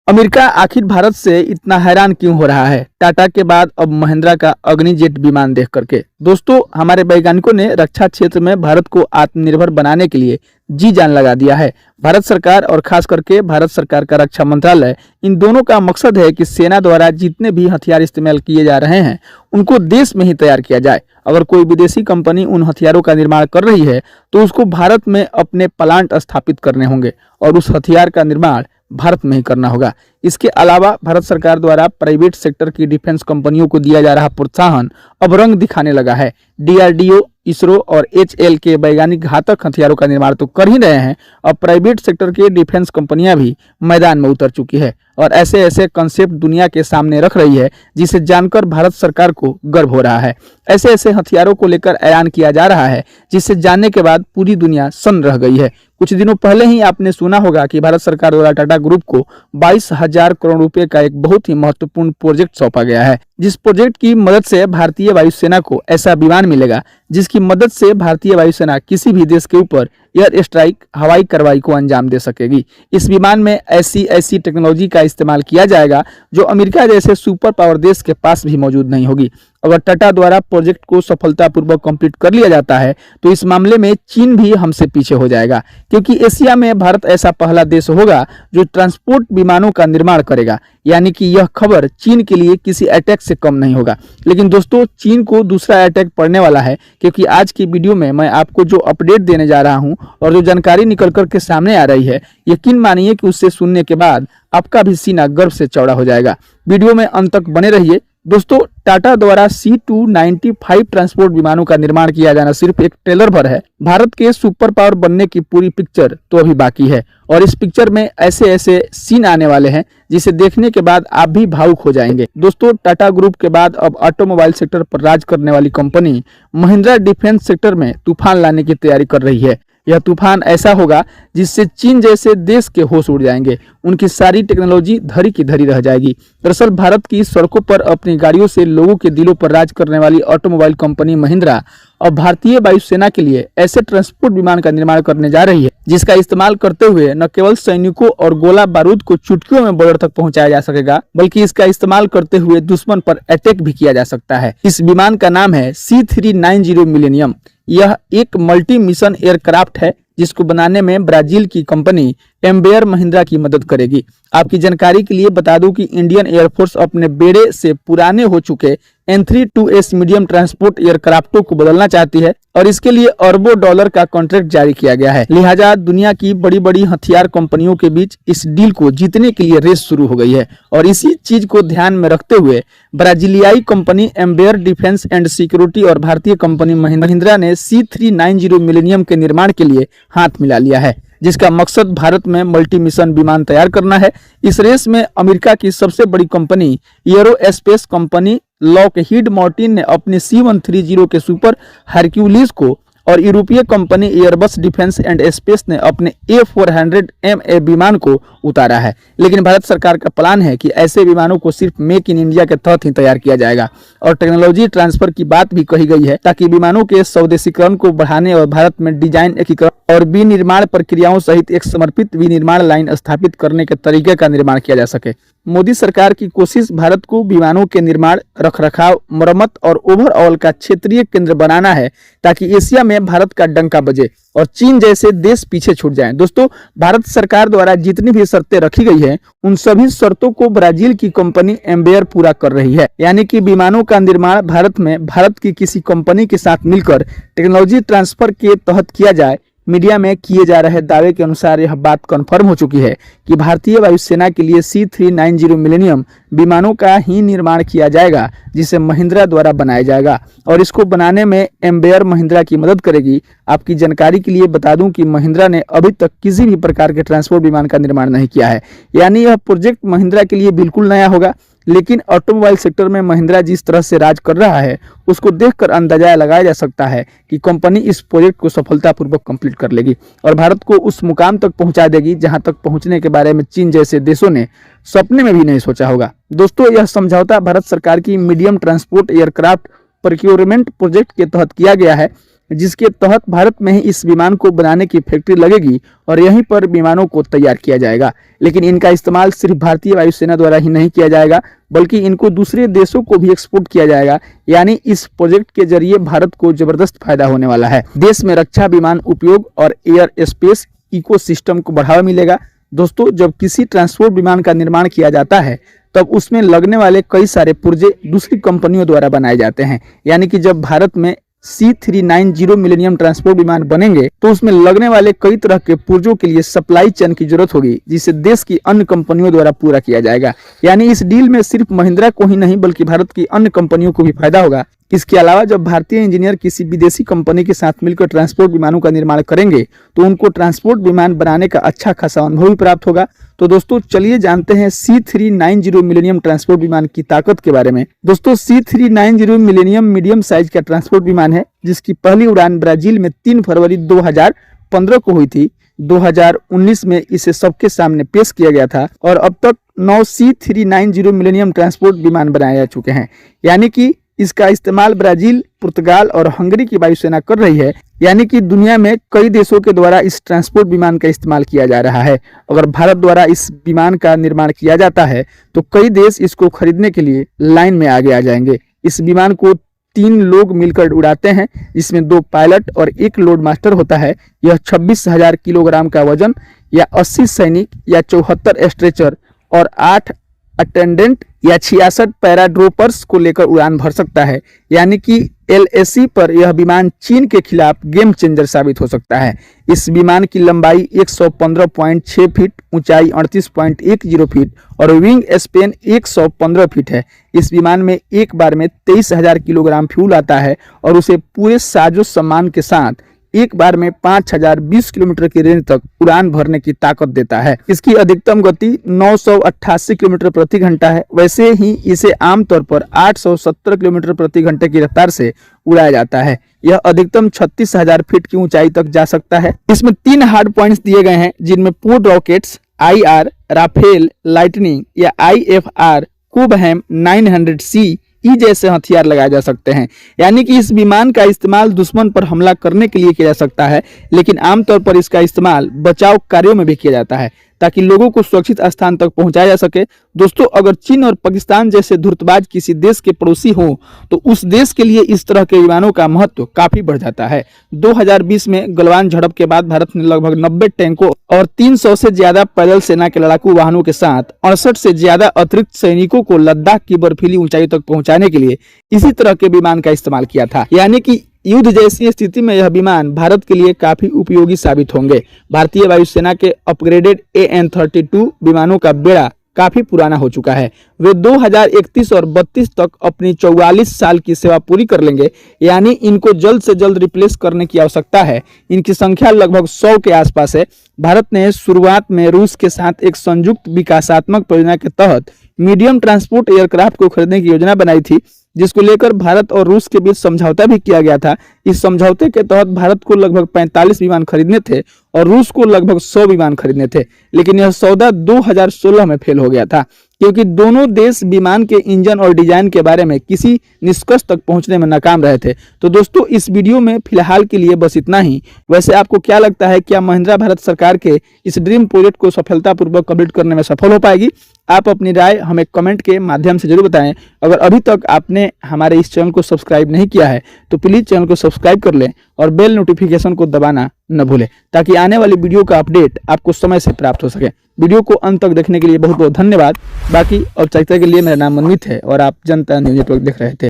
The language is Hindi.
अमेरिका आखिर भारत से इतना हैरान क्यों हो रहा है? टाटा के बाद अब महिंद्रा का अग्निजेट विमान देख करके। दोस्तों, हमारे वैज्ञानिकों ने रक्षा क्षेत्र में भारत को आत्मनिर्भर बनाने के लिए जी जान लगा दिया है। भारत सरकार और खास करके भारत सरकार का रक्षा मंत्रालय, इन दोनों का मकसद है कि सेना द्वारा जितने भी हथियार इस्तेमाल किए जा रहे हैं उनको देश में ही तैयार किया जाए। अगर कोई विदेशी कंपनी उन हथियारों का निर्माण कर रही है तो उसको भारत में अपने प्लांट स्थापित करने होंगे और उस हथियार का निर्माण भारत में ही करना होगा। इसके अलावा भारत सरकार द्वारा प्राइवेट सेक्टर की डिफेंस कंपनियों को दिया जा रहा प्रोत्साहन अब रंग दिखाने लगा है। डीआरडीओ, इसरो और एचएल के वैज्ञानिक घातक हथियारों का निर्माण तो कर ही रहे हैं, अब प्राइवेट सेक्टर के डिफेंस कंपनियां भी मैदान में उतर चुकी है और ऐसे ऐसे कंसेप्ट दुनिया के सामने रख रही है जिसे जानकर भारत सरकार को गर्व हो रहा है। ऐसे ऐसे हथियारों को लेकर ऐलान किया जा रहा है जिसे जानने के बाद पूरी दुनिया सन्न रह गई है। कुछ दिनों पहले ही आपने सुना होगा कि भारत सरकार द्वारा टाटा ग्रुप को 22,000 करोड़ रुपए का एक बहुत ही महत्वपूर्ण प्रोजेक्ट सौंपा गया है, जिस प्रोजेक्ट की मदद से भारतीय वायुसेना को ऐसा विमान मिलेगा जिसकी मदद से भारतीय वायुसेना किसी भी देश के ऊपर एयर स्ट्राइक, हवाई कार्रवाई को अंजाम दे सकेगी। इस विमान में ऐसी टेक्नोलॉजी का इस्तेमाल किया जाएगा जो अमेरिका जैसे सुपर पावर देश के पास भी मौजूद नहीं होगी। अगर टाटा द्वारा प्रोजेक्ट को सफलतापूर्वक कंप्लीट कर लिया जाता है तो इस मामले में चीन भी हमसे पीछे हो जाएगा, क्योंकि एशिया में भारत ऐसा पहला देश होगा जो ट्रांसपोर्ट विमानों का निर्माण करेगा। यानी कि यह खबर चीन के लिए किसी अटैक से कम नहीं होगा। लेकिन दोस्तों, चीन को दूसरा अटैक पड़ने वाला है, क्योंकि आज की वीडियो में मैं आपको जो अपडेट देने जा रहा हूं और जो जानकारी निकल कर के सामने आ रही है, यकीन मानिए कि उससे सुनने के बाद आपका भी सीना गर्व से चौड़ा हो जाएगा। वीडियो में अंत तक बने रहिए। दोस्तों, टाटा द्वारा C295 ट्रांसपोर्ट विमानों का निर्माण किया जाना सिर्फ एक ट्रेलर भर है। भारत के सुपर पावर बनने की पूरी पिक्चर तो अभी बाकी है और इस पिक्चर में ऐसे ऐसे सीन आने वाले हैं जिसे देखने के बाद आप भी भावुक हो जाएंगे। दोस्तों, टाटा ग्रुप के बाद अब ऑटोमोबाइल सेक्टर पर राज करने वाली कंपनी महिंद्रा डिफेंस सेक्टर में तूफान लाने की तैयारी कर रही है। यह तूफान ऐसा होगा जिससे चीन जैसे देश के होश उड़ जाएंगे, उनकी सारी टेक्नोलॉजी धरी की धरी रह जाएगी। दरअसल भारत की सड़कों पर अपनी गाड़ियों से लोगों के दिलों पर राज करने वाली ऑटोमोबाइल कंपनी महिंद्रा अब भारतीय वायुसेना के लिए ऐसे ट्रांसपोर्ट विमान का निर्माण करने जा रही है जिसका इस्तेमाल करते हुए न केवल सैनिकों और गोला बारूद को चुटकियों में बॉर्डर तक पहुंचाया जा सकेगा, बल्कि इसका इस्तेमाल करते हुए दुश्मन पर अटैक भी किया जा सकता है। इस विमान का नाम है C390 मिलेनियम। यह एक मल्टी मिशन एयरक्राफ्ट है जिसको बनाने में ब्राजील की कंपनी एम्बेयर महिंद्रा की मदद करेगी। आपकी जानकारी के लिए बता दूं कि इंडियन एयरफोर्स अपने बेड़े से पुराने हो चुके N32S मीडियम ट्रांसपोर्ट एयरक्राफ्टों को बदलना चाहती है और इसके लिए अरबों डॉलर का कॉन्ट्रैक्ट जारी किया गया है। लिहाजा दुनिया की बड़ी बड़ी हथियार कंपनियों के बीच इस डील को जीतने के लिए रेस शुरू हो गई है और इसी चीज को ध्यान में रखते हुए ब्राजीलियाई कंपनी एम्बेयर डिफेंस एंड सिक्योरिटी और भारतीय कंपनी महिंद्रा ने C390 मिलेनियम के निर्माण के लिए हाथ मिला लिया है, जिसका मकसद भारत में मल्टी मिशन विमान तैयार करना है। इस रेस में अमेरिका की सबसे बड़ी company aerospace company Lockheed Martin ने अपनी C130 के सुपर हरक्यूलिस को और यूरोपीय company Airbus defence and space ने अपने A400MA विमान को उतारा है। लेकिन भारत सरकार का प्लान है कि ऐसे विमानों को सिर्फ मेक इन इंडिया के तहत ही तैयार किया जाएगा और टेक्नोलॉजी ट्रांसफर की बात भी कही गई है ताकि विमानों के स्वदेशीकरण को बढ़ाने और भारत में डिजाइन एकीकरण और विनिर्माण प्रक्रियाओं सहित एक समर्पित विनिर्माण लाइन स्थापित करने के तरीके का निर्माण किया जा सके। मोदी सरकार की कोशिश भारत को विमानों के निर्माण, रखरखाव, मरम्मत और ओवरऑल का क्षेत्रीय केंद्र बनाना है ताकि एशिया में भारत का डंका बजे और चीन जैसे देश पीछे छूट जाएं। दोस्तों, भारत सरकार द्वारा जितनी भी शर्तें रखी गई है उन सभी शर्तों को ब्राजील की कंपनी एम्बेयर पूरा कर रही है। यानी कि विमानों का निर्माण भारत में भारत की किसी कंपनी के साथ मिलकर टेक्नोलॉजी ट्रांसफर के तहत किया जाए। मीडिया में किए जा रहे दावे के अनुसार यह बात कन्फर्म हो चुकी है कि भारतीय वायुसेना के लिए C390 मिलेनियम विमानों का ही निर्माण किया जाएगा जिसे महिंद्रा द्वारा बनाया जाएगा और इसको बनाने में एम्बेयर महिंद्रा की मदद करेगी। आपकी जानकारी के लिए बता दूं कि महिंद्रा ने अभी तक किसी भी प्रकार के ट्रांसपोर्ट विमान का निर्माण नहीं किया है, यानी यह प्रोजेक्ट महिंद्रा के लिए बिल्कुल नया होगा। लेकिन ऑटोमोबाइल सेक्टर में महिंद्रा जिस तरह से राज कर रहा है उसको देखकर अंदाजा लगाया जा सकता है कि कंपनी इस प्रोजेक्ट को सफलतापूर्वक कंप्लीट कर लेगी और भारत को उस मुकाम तक पहुंचा देगी जहां तक पहुंचने के बारे में चीन जैसे देशों ने सपने में भी नहीं सोचा होगा। दोस्तों, यह समझौता भारत सरकार की medium transport aircraft procurement project के तहत किया गया है। जिसके तहत भारत में ही इस विमान को बनाने की फैक्ट्री लगेगी और यहीं पर विमानों को तैयार किया जाएगा। लेकिन इनका इस्तेमाल सिर्फ भारतीय वायुसेना द्वारा ही नहीं किया जाएगा, बल्कि इनको दूसरे देशों को भी एक्सपोर्ट किया जाएगा। यानी इस प्रोजेक्ट के जरिए भारत को जबरदस्त फायदा होने वाला है। देश में रक्षा विमान उपयोग और एयर स्पेस इकोसिस्टम को बढ़ावा मिलेगा। दोस्तों, जब किसी ट्रांसपोर्ट विमान का निर्माण किया जाता है तब उसमें लगने वाले कई सारे पुर्जे दूसरी कंपनियों द्वारा बनाए जाते हैं। यानी कि जब भारत में C390 मिलेनियम ट्रांसपोर्ट विमान बनेंगे तो उसमें लगने वाले कई तरह के पुर्जों के लिए सप्लाई चेन की जरूरत होगी, जिसे देश की अन्य कंपनियों द्वारा पूरा किया जाएगा। यानी इस डील में सिर्फ महिंद्रा को ही नहीं बल्कि भारत की अन्य कंपनियों को भी फायदा होगा। इसके अलावा जब भारतीय इंजीनियर किसी विदेशी कंपनी के साथ मिलकर ट्रांसपोर्ट विमानों का निर्माण करेंगे तो उनको ट्रांसपोर्ट विमान बनाने का अच्छा खासा अनुभव भी प्राप्त होगा। तो दोस्तों, चलिए जानते हैं C390 मिलेनियम ट्रांसपोर्ट विमान की ताकत के बारे में। दोस्तों, C390 मिलेनियम मीडियम साइज का ट्रांसपोर्ट विमान है, जिसकी पहली उड़ान ब्राजील में 3 फरवरी 2015 को हुई थी। 2019 में इसे सबके सामने पेश किया गया था और अब तक 9 C390 मिलेनियम ट्रांसपोर्ट विमान बनाए जा चुके हैं। यानी कि इसका इस्तेमाल ब्राजील, पुर्तगाल और हंगरी की वायुसेना कर रही है। यानी कि दुनिया में कई देशों के द्वारा इस ट्रांसपोर्ट विमान का इस्तेमाल किया जा रहा है। अगर भारत द्वारा इस विमान का निर्माण किया जाता है तो कई देश इसको खरीदने के लिए लाइन में आगे आ जाएंगे। इस विमान को 3 लोग मिलकर उड़ाते हैं, जिसमें 2 पायलट और 1 लोड मास्टर होता है। यह 26,000 किलोग्राम का वजन या 80 सैनिक या 74 स्ट्रेचर और 8 अटेंडेंट या 66 पैराड्रोपर्स को लेकर उड़ान भर सकता है। यानी कि LAC पर यह विमान चीन के खिलाफ गेम चेंजर साबित हो सकता है। इस विमान की लंबाई 115.6 फीट, ऊंचाई 38.10 फीट और विंग स्पेन 115 फीट है। इस विमान में एक बार में 23,000 किलोग्राम फ्यूल आता है और उसे पूरे साजो सामान के साथ एक बार में 5,020 किलोमीटर की रेंज तक उड़ान भरने की ताकत देता है। इसकी अधिकतम गति 988 किलोमीटर प्रति घंटा है। वैसे ही इसे आमतौर पर 870 किलोमीटर प्रति घंटे की रफ्तार से उड़ाया जाता है। यह अधिकतम 36,000 फीट की ऊंचाई तक जा सकता है। इसमें 3 हार्ड पॉइंट्स दिए गए हैं, जिनमें port rockets, IR, Rafale, lightning या IFR, कुबहैम 900C जैसे हथियार लगाए जा सकते हैं। यानी कि इस विमान का इस्तेमाल दुश्मन पर हमला करने के लिए किया जा सकता है, लेकिन आमतौर पर इसका इस्तेमाल बचाव कार्यों में भी किया जाता है ताकि लोगों को सुरक्षित स्थान तक पहुंचाया जा सके। दोस्तों, अगर चीन और पाकिस्तान जैसे धूर्तबाज किसी देश के पड़ोसी हो तो उस देश के लिए इस तरह के विमानों का महत्व काफी बढ़ जाता है। 2020 में गलवान झड़प के बाद भारत ने लगभग 90 टैंकों और 300 से ज्यादा पैदल सेना के लड़ाकू वाहनों के साथ 68 से ज्यादा अतिरिक्त सैनिकों को लद्दाख की बर्फीली ऊंचाई तक पहुंचाने के लिए इसी तरह के विमान का इस्तेमाल किया था। यानी कि युद्ध जैसी स्थिति में यह विमान भारत के लिए काफी उपयोगी साबित होंगे। भारतीय वायुसेना के अपग्रेडेड AN-32 विमानों का बेड़ा काफी पुराना हो चुका है। वे 2031 और 32 तक अपनी 44 साल की सेवा पूरी कर लेंगे। यानी इनको जल्द से जल्द रिप्लेस करने की आवश्यकता है। इनकी संख्या लगभग 100 के आसपास है। भारत ने शुरुआत में रूस के साथ एक संयुक्त विकासात्मक परियोजना के तहत मीडियम ट्रांसपोर्ट एयरक्राफ्ट को खरीदने की योजना बनाई थी, जिसको लेकर भारत और रूस के बीच समझौता भी किया गया था। इस समझौते के तहत भारत को लगभग 45 विमान खरीदने थे और रूस को लगभग 100 विमान खरीदने थे, लेकिन यह सौदा 2016 में फेल हो गया था क्योंकि दोनों देश विमान के इंजन और डिजाइन के बारे में किसी निष्कर्ष तक पहुंचने में नाकाम रहे थे। तो दोस्तों, इस वीडियो में फिलहाल के लिए बस इतना ही। वैसे आपको क्या लगता है, क्या महिंद्रा भारत सरकार के इस ड्रीम प्रोजेक्ट को सफलतापूर्वक कंप्लीट करने में सफल हो पाएगी? आप अपनी राय हमें कमेंट के माध्यम से जरूर बताएं। अगर अभी तक आपने हमारे इस चैनल को सब्सक्राइब नहीं किया है तो प्लीज चैनल को सब्सक्राइब कर लें और बेल नोटिफिकेशन को दबाना न भूलें, ताकि आने वाली वीडियो का अपडेट आपको समय से प्राप्त हो सके। वीडियो को अंत तक देखने के लिए बहुत बहुत धन्यवाद। बाकी औपचारिकता के लिए मेरा नाम मनमीत है और आप जनता न्यूज नेटवर्क देख रहे थे।